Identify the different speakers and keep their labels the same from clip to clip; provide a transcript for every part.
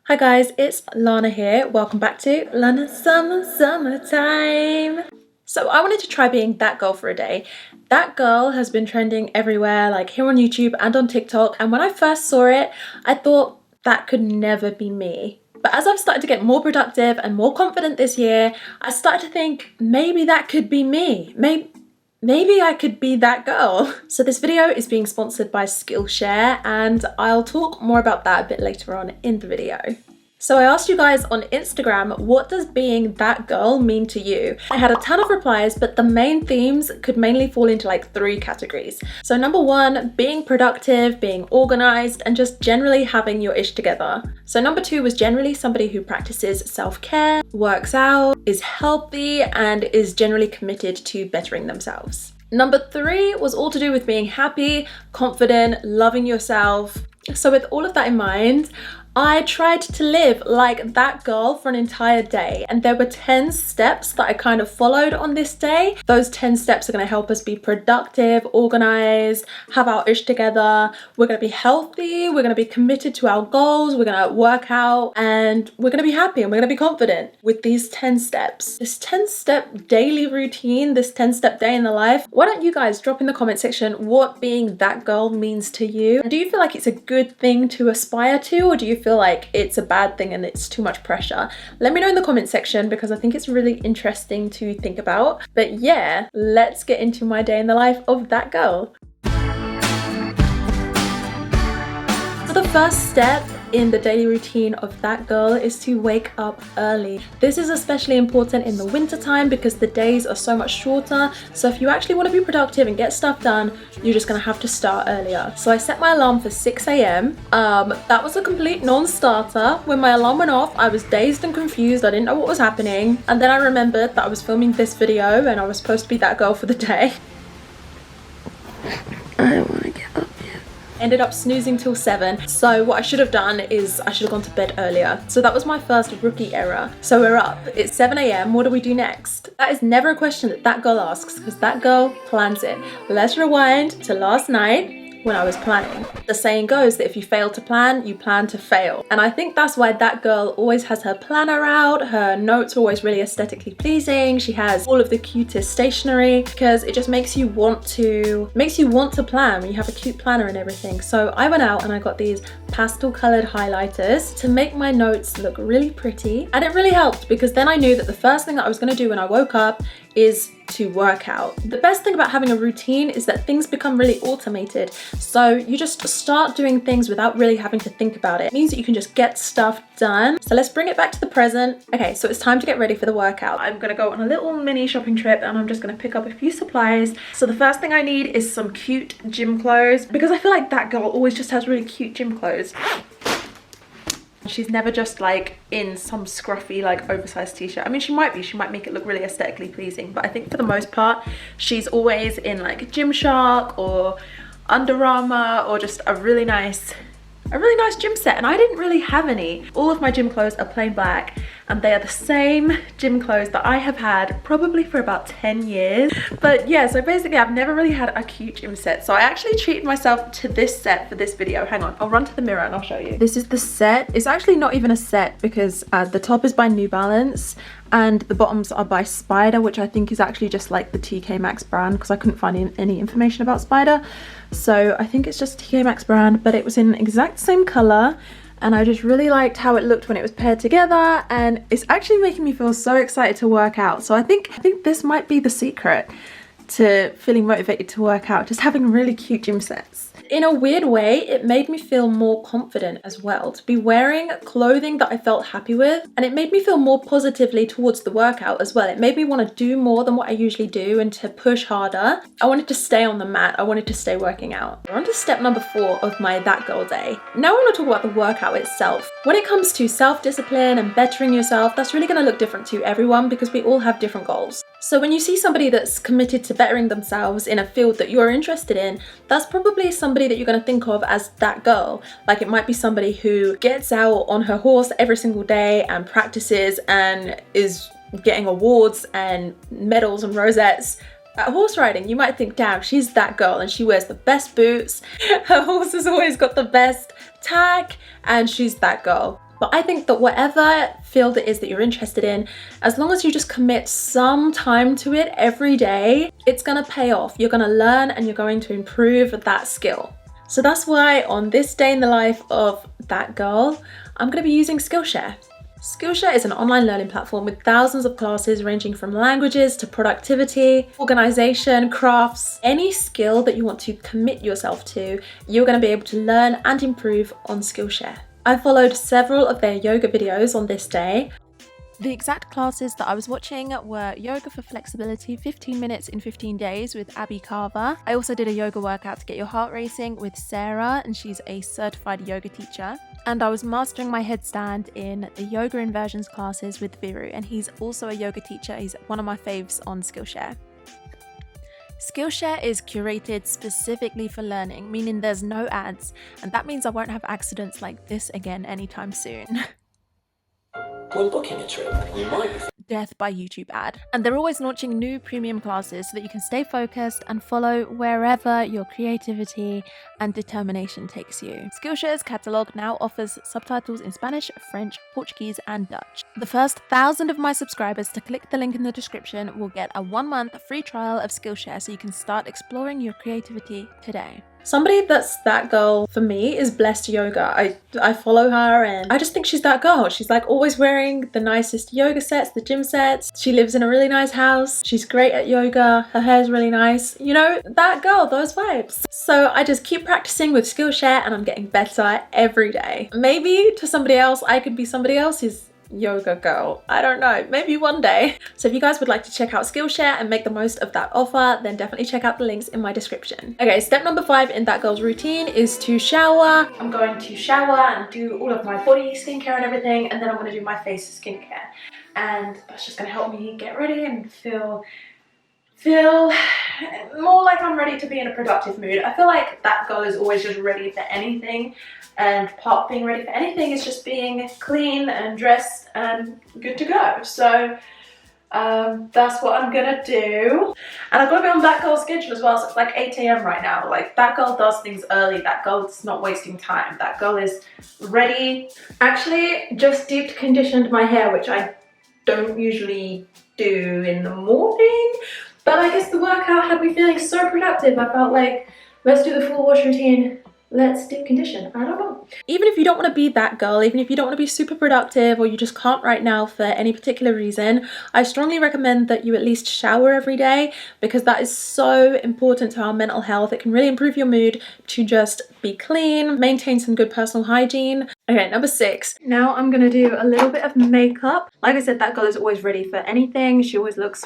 Speaker 1: Hi guys, it's Lana here. Welcome back to Lana's Summertime. So I wanted to try being that girl for a day. That girl has been trending everywhere, like here on YouTube and on TikTok. And when I first saw it, I thought that could never be me. But as I've started to get more productive and more confident this year, I started to think maybe that could be me. Maybe I could be that girl. So this video is being sponsored by Skillshare and I'll talk more about that a bit later on in the video. So I asked you guys on Instagram, what does being that girl mean to you? I had a ton of replies, but the main themes could mainly fall into like 3 categories. So number 1, being productive, being organized, and just generally having your ish together. So number 2 was generally somebody who practices self-care, works out, is healthy, and is generally committed to bettering themselves. Number 3 was all to do with being happy, confident, loving yourself. So with all of that in mind, I tried to live like that girl for an entire day, and there were 10 steps that I kind of followed on this day. Those 10 steps are going to help us be productive, organized, have our ish together. We're going to be healthy, we're going to be committed to our goals, we're going to work out, and we're going to be happy and we're going to be confident with these 10 steps. This 10-step daily routine, this 10-step day in the life. Why don't you guys drop in the comment section what being that girl means to you? Do you feel like it's a good thing to aspire to, or do you feel like it's a bad thing and it's too much pressure? Let me know in the comment section because I think it's really interesting to think about. But yeah, let's get into my day in the life of that girl. So the first step in the daily routine of that girl is to wake up early. This is especially important in the winter time because the days are so much shorter. So if you actually want to be productive and get stuff done, you're just gonna have to start earlier. So I set my alarm for 6 a.m. That was a complete non-starter. When my alarm went off, I was dazed and confused. I didn't know what was happening. And then I remembered that I was filming this video and I was supposed to be that girl for the day. I don't want to get up. Ended up snoozing till 7. So what I should have done is I should have gone to bed earlier. So that was my first rookie error. So we're up, it's 7 a.m. What do we do next? That is never a question that that girl asks because that girl plans it. Let's rewind to last night when I was planning. The saying goes that if you fail to plan, you plan to fail. And I think that's why that girl always has her planner out. Her notes are always really aesthetically pleasing. She has all of the cutest stationery because it just makes you want to plan when you have a cute planner and everything. So I went out and I got these pastel colored highlighters to make my notes look really pretty. And it really helped because then I knew that the first thing that I was gonna do when I woke up is to work out. The best thing about having a routine is that things become really automated. So you just start doing things without really having to think about it. It means that you can just get stuff done. So let's bring it back to the present. Okay, so it's time to get ready for the workout. I'm gonna go on a little mini shopping trip and I'm just gonna pick up a few supplies. So the first thing I need is some cute gym clothes because I feel like that girl always just has really cute gym clothes. She's never just like in some scruffy like oversized t-shirt. I mean, she might make it look really aesthetically pleasing, but I think for the most part she's always in like Gymshark or Under Armour or just a really nice gym set, and I didn't really have any. All of my gym clothes are plain black and they are the same gym clothes that I have had probably for about 10 years. But yeah, so basically I've never really had a cute gym set. So I actually treated myself to this set for this video. Hang on, I'll run to the mirror and I'll show you. This is the set. It's actually not even a set because the top is by New Balance and the bottoms are by Spider, which I think is actually just like the TK Maxx brand because I couldn't find any information about Spider. So I think it's just TK Maxx brand, but it was in exact same color. And I just really liked how it looked when it was paired together, and it's actually making me feel so excited to work out. So I think this might be the secret to feeling motivated to work out, just having really cute gym sets. In a weird way, it made me feel more confident as well to be wearing clothing that I felt happy with, and it made me feel more positively towards the workout as well. It made me want to do more than what I usually do and to push harder. I wanted to stay on the mat. I wanted to stay working out. We're on to step number 4 of my that girl day. Now I want to talk about the workout itself. When it comes to self-discipline and bettering yourself, that's really going to look different to everyone because we all have different goals. So when you see somebody that's committed to bettering themselves in a field that you're interested in, that's probably somebody that you're going to think of as that girl. Like it might be somebody who gets out on her horse every single day and practices and is getting awards and medals and rosettes at horse riding. You might think, damn, she's that girl and she wears the best boots. Her horse has always got the best tack and she's that girl. But I think that whatever field it is that you're interested in, as long as you just commit some time to it every day, it's gonna pay off. You're gonna learn and you're going to improve that skill. So that's why on this day in the life of that girl, I'm gonna be using Skillshare. Skillshare is an online learning platform with thousands of classes ranging from languages to productivity, organization, crafts. Any skill that you want to commit yourself to, you're going to be able to learn and improve on Skillshare. I followed several of their yoga videos on this day. The exact classes that I was watching were Yoga for Flexibility 15 Minutes in 15 Days with Abby Carver. I also did a yoga workout to get your heart racing with Sarah, and she's a certified yoga teacher. And I was mastering my headstand in the yoga inversions classes with Viru, and he's also a yoga teacher. He's one of my faves on Skillshare. Skillshare is curated specifically for learning, meaning there's no ads, and that means I won't have accidents like this again anytime soon.
Speaker 2: When booking a trip, you might be
Speaker 1: Death by YouTube ad. And they're always launching new premium classes so that you can stay focused and follow wherever your creativity and determination takes you. Skillshare's catalogue now offers subtitles in Spanish, French, Portuguese, and Dutch. The first 1,000 of my subscribers to click the link in the description will get a 1-month free trial of Skillshare so you can start exploring your creativity today. Somebody that's that girl for me is Blessed Yoga. I follow her and I just think she's that girl. She's like always wearing the nicest yoga sets, the gym sets. She lives in a really nice house. She's great at yoga. Her hair's really nice. You know, that girl, those vibes. So I just keep practicing with Skillshare and I'm getting better every day. Maybe to somebody else, I could be somebody else's yoga girl. I don't know, maybe one day. So if you guys would like to check out Skillshare and make the most of that offer, then definitely check out the links in my description. Okay, step number 5 in that girl's routine is to shower. I'm going to shower and do all of my body skincare and everything, and then I'm going to do my face skincare. And that's just going to help me get ready and feel more like I'm ready to be in a productive mood. I feel like that girl is always just ready for anything, and part of being ready for anything is just being clean and dressed and good to go. So that's what I'm gonna do. And I've got to be on that girl's schedule as well, so it's like 8 AM right now. Like, that girl does things early. That girl's not wasting time. That girl is ready. Actually, just deep conditioned my hair, which I don't usually do in the morning. But I guess the workout had me feeling so productive. I felt like, let's do the full wash routine. Let's deep condition. I don't know. Even if you don't want to be that girl, even if you don't want to be super productive or you just can't right now for any particular reason, I strongly recommend that you at least shower every day, because that is so important to our mental health. It can really improve your mood to just be clean, maintain some good personal hygiene. Okay, number 6. Now I'm going to do a little bit of makeup. Like I said, that girl is always ready for anything. She always looks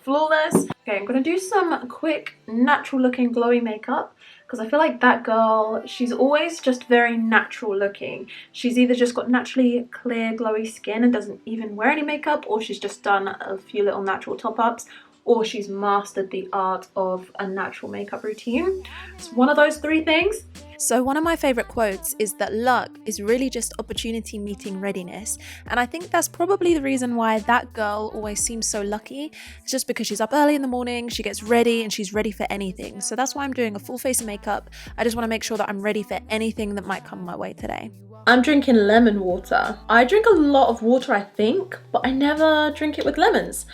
Speaker 1: flawless. Okay, I'm going to do some quick, natural looking glowy makeup, because I feel like that girl, she's always just very natural looking. She's either just got naturally clear, glowy skin and doesn't even wear any makeup, or she's just done a few little natural top-ups, or she's mastered the art of a natural makeup routine. It's one of those 3 things. So one of my favorite quotes is that luck is really just opportunity meeting readiness. And I think that's probably the reason why that girl always seems so lucky. It's just because she's up early in the morning, she gets ready, and she's ready for anything. So that's why I'm doing a full face of makeup. I just want to make sure that I'm ready for anything that might come my way today. I'm drinking lemon water. I drink a lot of water, I think, but I never drink it with lemons.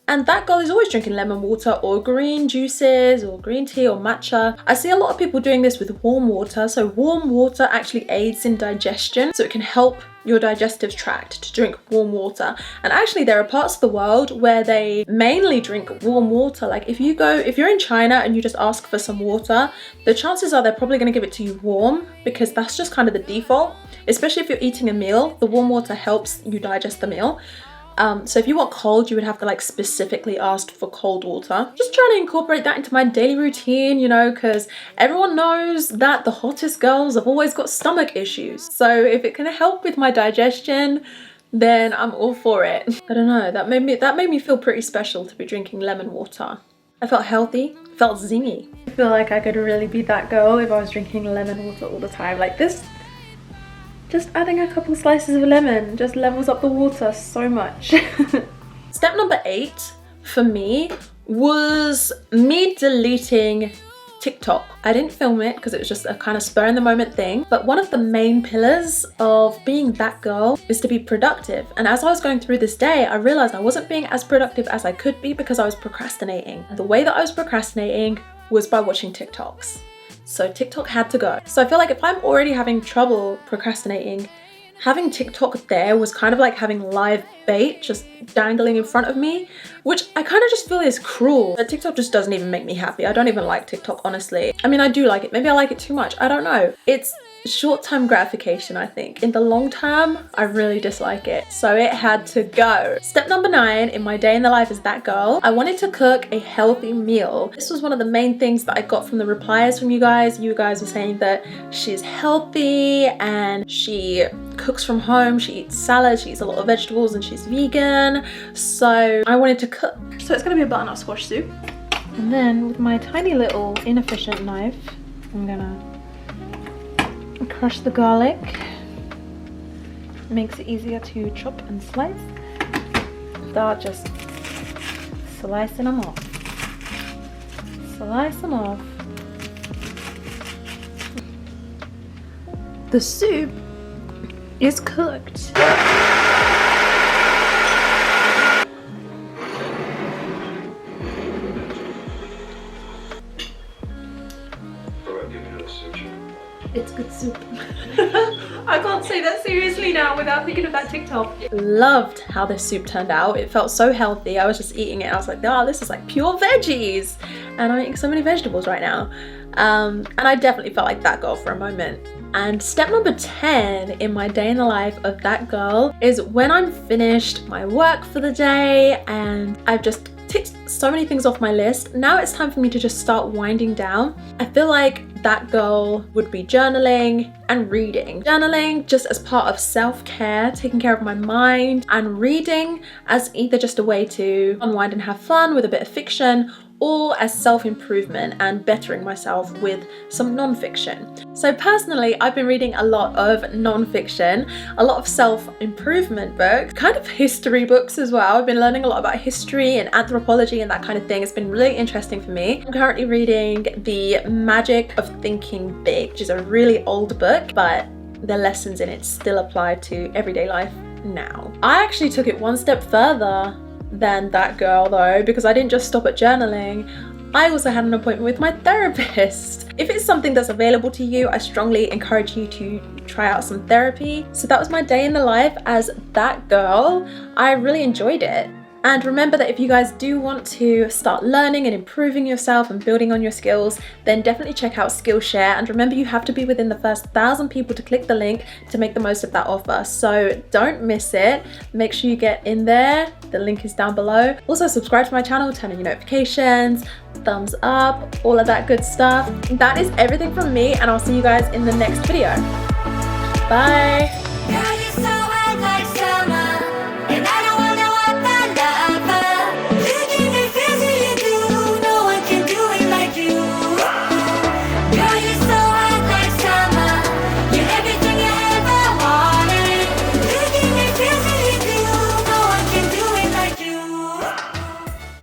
Speaker 1: And that girl is always drinking lemon water or green juices or green tea or matcha. I see a lot of people doing this with warm water. So warm water actually aids in digestion. So it can help your digestive tract to drink warm water. And actually there are parts of the world where they mainly drink warm water. Like if you're in China and you just ask for some water, the chances are they're probably going to give it to you warm, because that's just kind of the default. Especially if you're eating a meal, the warm water helps you digest the meal. So if you want cold, you would have to like specifically ask for cold water. Just trying to incorporate that into my daily routine, you know, because everyone knows that the hottest girls have always got stomach issues. So if it can help with my digestion, then I'm all for it. I don't know, that made me feel pretty special to be drinking lemon water. I felt healthy, felt zingy. I feel like I could really be that girl if I was drinking lemon water all the time. Like this, just adding a couple slices of lemon just levels up the water so much. Step number 8 for me was me deleting TikTok. I didn't film it because it was just a kind of spur in the moment thing, but one of the main pillars of being that girl is to be productive. And as I was going through this day, I realized I wasn't being as productive as I could be because I was procrastinating. And the way that I was procrastinating was by watching TikToks. So TikTok had to go. So I feel like if I'm already having trouble procrastinating, having TikTok there was kind of like having live bait just dangling in front of me, which I kind of just feel is cruel. But TikTok just doesn't even make me happy. I don't even like TikTok, honestly. I mean, I do like it. Maybe I like it too much. I don't know. It's short-term gratification, I think. In the long term, I really dislike it. So it had to go. Step number 9 in my day in the life as that girl, I wanted to cook a healthy meal. This was one of the main things that I got from the replies from you guys. You guys were saying that she's healthy and she cooks from home, she eats salad, she eats a lot of vegetables, and she's vegan. So I wanted to cook. So it's gonna be a butternut squash soup. And then with my tiny little inefficient knife, I'm gonna crush the garlic. Makes it easier to chop and slice. Start just slicing them off. Slice them off. The soup is cooked. It's good soup. I can't say that seriously now without thinking of that TikTok. Loved how this soup turned out. It felt so healthy. I was just eating it. I was like, oh, this is like pure veggies. And I'm eating so many vegetables right now. And I definitely felt like that girl for a moment. And step number 10 in my day in the life of that girl is when I'm finished my work for the day and I've just ticked so many things off my list. Now it's time for me to just start winding down. I feel like that girl would be journaling and reading. Journaling just as part of self-care, taking care of my mind, and reading as either just a way to unwind and have fun with a bit of fiction, or as self-improvement and bettering myself with some non-fiction. So personally, I've been reading a lot of non-fiction, a lot of self-improvement books, kind of history books as well. I've been learning a lot about history and anthropology and that kind of thing. It's been really interesting for me. I'm currently reading The Magic of Thinking Big, which is a really old book, but the lessons in it still apply to everyday life now. I actually took it one step further than that girl though, because I didn't just stop at journaling. I also had an appointment with my therapist. If it's something that's available to you, I strongly encourage you to try out some therapy. So that was my day in the life as that girl. I really enjoyed it. And remember that if you guys do want to start learning and improving yourself and building on your skills, then definitely check out Skillshare. And remember, you have to be within the first 1,000 people to click the link to make the most of that offer. So don't miss it. Make sure you get in there. The link is down below. Also subscribe to my channel, turn on your notifications, thumbs up, all of that good stuff. That is everything from me, and I'll see you guys in the next video. Bye.